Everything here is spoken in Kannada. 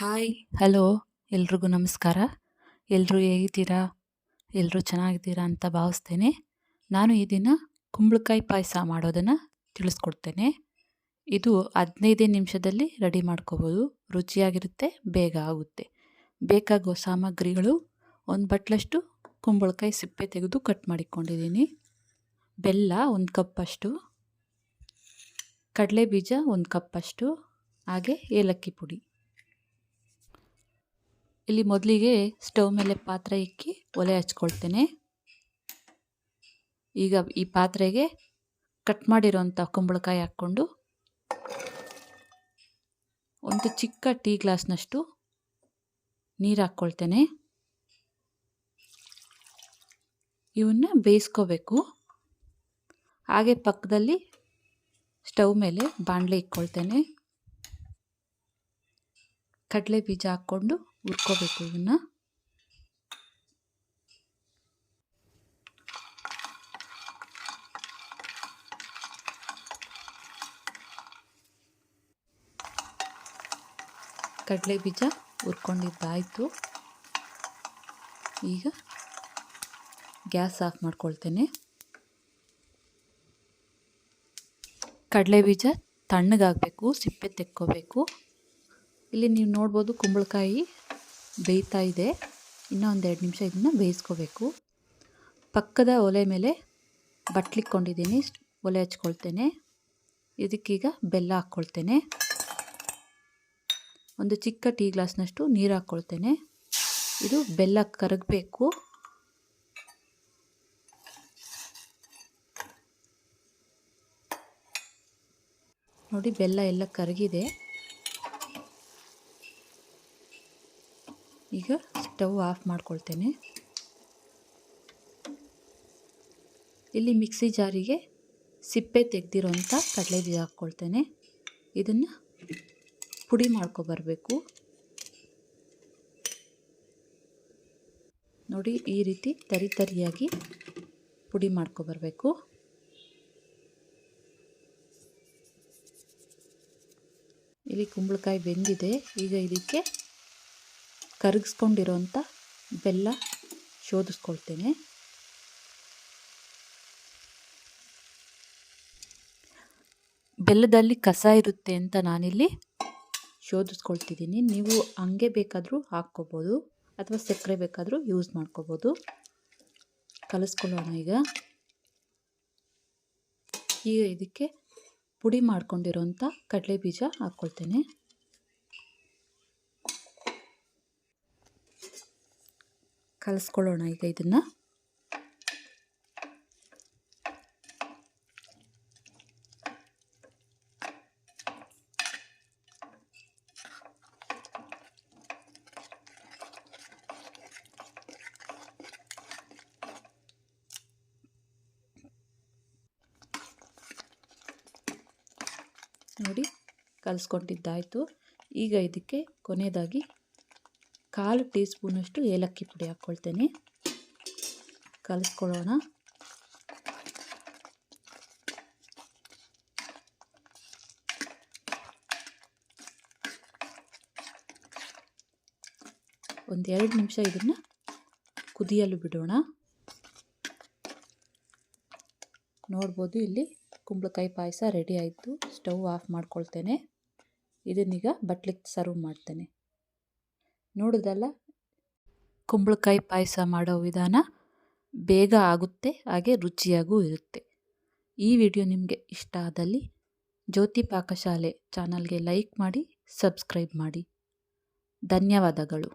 ಹಾಯ್ ಹಲೋ ಎಲ್ರಿಗೂ ನಮಸ್ಕಾರ. ಎಲ್ಲರೂ ಹೇಗಿದ್ದೀರಾ? ಎಲ್ಲರೂ ಚೆನ್ನಾಗಿದ್ದೀರಾ ಅಂತ ಭಾವಿಸ್ತೇನೆ. ನಾನು ಈ ದಿನ ಕುಂಬಳಕಾಯಿ ಪಾಯಸ ಮಾಡೋದನ್ನು ತಿಳಿಸ್ಕೊಡ್ತೇನೆ. ಇದು 15 ನಿಮಿಷದಲ್ಲಿ ರೆಡಿ ಮಾಡ್ಕೋಬೋದು. ರುಚಿಯಾಗಿರುತ್ತೆ, ಬೇಗ ಆಗುತ್ತೆ. ಬೇಕಾಗುವ ಸಾಮಗ್ರಿಗಳು: ಒಂದು ಬಟ್ಲಷ್ಟು ಕುಂಬಳಕಾಯಿ ಸಿಪ್ಪೆ ತೆಗೆದು ಕಟ್ ಮಾಡಿಕೊಂಡಿದ್ದೀನಿ, ಬೆಲ್ಲ 1 ಕಪ್ಪಷ್ಟು, ಕಡಲೆ ಬೀಜ 1 ಕಪ್ಪಷ್ಟು, ಹಾಗೆ ಏಲಕ್ಕಿ ಪುಡಿ. ಇಲ್ಲಿ ಮೊದಲಿಗೆ ಸ್ಟವ್ ಮೇಲೆ ಪಾತ್ರೆ ಇಕ್ಕಿ ಒಲೆ ಹಚ್ಕೊಳ್ತೇನೆ. ಈಗ ಈ ಪಾತ್ರೆಗೆ ಕಟ್ ಮಾಡಿರೋಂಥ ಕುಂಬಳಕಾಯಿ ಹಾಕ್ಕೊಂಡು ಒಂದು ಚಿಕ್ಕ ಟೀ ಗ್ಲಾಸ್ನಷ್ಟು ನೀರು ಹಾಕ್ಕೊಳ್ತೇನೆ. ಇವನ್ನ ಬೇಯಿಸ್ಕೋಬೇಕು. ಹಾಗೆ ಪಕ್ಕದಲ್ಲಿ ಸ್ಟವ್ ಮೇಲೆ ಬಾಣಲೆ ಇಕ್ಕೊಳ್ತೇನೆ. ಕಡಲೆ ಬೀಜ ಹಾಕ್ಕೊಂಡು ಹುರ್ಕೋಬೇಕು. ಇವನ್ನ ಕಡಲೆ ಬೀಜ ಹುರ್ಕೊಂಡಿದ್ದಾಯಿತು. ಈಗ ಗ್ಯಾಸ್ ಆಫ್ ಮಾಡ್ಕೊಳ್ತೇನೆ. ಕಡಲೆ ಬೀಜ ತಣ್ಣಗಾಗಬೇಕು, ಸಿಪ್ಪೆ ತೆಕ್ಕೋಬೇಕು. ಇಲ್ಲಿ ನೀವು ನೋಡ್ಬೋದು ಕುಂಬಳಕಾಯಿ ಬೇಯ್ತಾ ಇದೆ. ಇನ್ನೂ 1-2 ನಿಮಿಷ ಇದನ್ನು ಬೇಯಿಸ್ಕೋಬೇಕು. ಪಕ್ಕದ ಒಲೆ ಮೇಲೆ ಬಟ್ಲಿಕ್ಕೊಂಡಿದ್ದೀನಿ, ಒಲೆ ಹಚ್ಕೊಳ್ತೇನೆ. ಇದಕ್ಕೀಗ ಬೆಲ್ಲ ಹಾಕ್ಕೊಳ್ತೇನೆ. ಒಂದು ಚಿಕ್ಕ ಟೀ ಗ್ಲಾಸ್ನಷ್ಟು ನೀರು ಹಾಕ್ಕೊಳ್ತೇನೆ. ಇದು ಬೆಲ್ಲ ಕರಗಬೇಕು. ನೋಡಿ, ಬೆಲ್ಲ ಎಲ್ಲ ಕರಗಿದೆ. ಈಗ ಸ್ಟವ್ ಆಫ್ ಮಾಡ್ಕೊಳ್ತೇನೆ. ಇಲ್ಲಿ ಮಿಕ್ಸಿ ಜಾರಿಗೆ ಸಿಪ್ಪೆ ತೆಗೆದಿರೋಂಥ ಕಡಲೆ ಬೀಜ ಹಾಕ್ಕೊಳ್ತೇನೆ. ಇದನ್ನು ಪುಡಿ ಮಾಡ್ಕೊಬರಬೇಕು. ನೋಡಿ, ಈ ರೀತಿ ತರಿಯಾಗಿ ಪುಡಿ ಮಾಡ್ಕೊಬರಬೇಕು. ಇಲ್ಲಿ ಕುಂಬಳಕಾಯಿ ಬೆಂದಿದೆ. ಈಗ ಇದಕ್ಕೆ ಕರಗಿಸ್ಕೊಂಡಿರೋಂಥ ಬೆಲ್ಲ ಶೋಧಿಸ್ಕೊಳ್ತೇನೆ. ಬೆಲ್ಲದಲ್ಲಿ ಕಸ ಇರುತ್ತೆ ಅಂತ ನಾನಿಲ್ಲಿ ಶೋಧಿಸ್ಕೊಳ್ತಿದ್ದೀನಿ. ನೀವು ಹಂಗೆ ಬೇಕಾದರೂ ಹಾಕ್ಕೋಬೋದು ಅಥವಾ ಸಕ್ಕರೆ ಬೇಕಾದರೂ ಯೂಸ್ ಮಾಡ್ಕೋಬೋದು. ಕಲಿಸ್ಕೊಳ್ಳೋಣ. ಈಗ ಇದಕ್ಕೆ ಪುಡಿ ಮಾಡ್ಕೊಂಡಿರೋಂಥ ಕಡಲೆ ಬೀಜ ಹಾಕ್ಕೊಳ್ತೇನೆ. ಕಲಿಸ್ಕೊಳ್ಳೋಣ ಈಗ ಇದನ್ನು. ನೋಡಿ, ಕಲಿಸ್ಕೊಂಡಿದ್ದಾಯಿತು. ಈಗ ಇದಕ್ಕೆ ಕೊನೆಯದಾಗಿ 1/4 ಟೀ ಸ್ಪೂನಷ್ಟು ಏಲಕ್ಕಿ ಪುಡಿ ಹಾಕ್ಕೊಳ್ತೇನೆ. ಕಲಿಸ್ಕೊಳ್ಳೋಣ. ಒಂದು 2 ನಿಮಿಷ ಇದನ್ನು ಕುದಿಯಲು ಬಿಡೋಣ. ನೋಡ್ಬೋದು, ಇಲ್ಲಿ ಕುಂಬಳಕಾಯಿ ಪಾಯಸ ರೆಡಿ ಆಯಿತು. ಸ್ಟವ್ ಆಫ್ ಮಾಡ್ಕೊಳ್ತೇನೆ. ಇದನ್ನೀಗ ಬಟ್ಲಿಗೆ ಸರ್ವ್ ಮಾಡ್ತೇನೆ. ನೋಡೋದಲ್ಲ, ಕುಂಬಳಕಾಯಿ ಪಾಯಸ ಮಾಡೋ ವಿಧಾನ ಬೇಗ ಆಗುತ್ತೆ, ಹಾಗೆ ರುಚಿಯಾಗೂ ಇರುತ್ತೆ. ಈ ವಿಡಿಯೋ ನಿಮಗೆ ಇಷ್ಟ ಆದಲ್ಲಿ ಜ್ಯೋತಿ ಪಾಕಶಾಲೆ ಚಾನಲ್ಗೆ ಲೈಕ್ ಮಾಡಿ, ಸಬ್ಸ್ಕ್ರೈಬ್ ಮಾಡಿ. ಧನ್ಯವಾದಗಳು.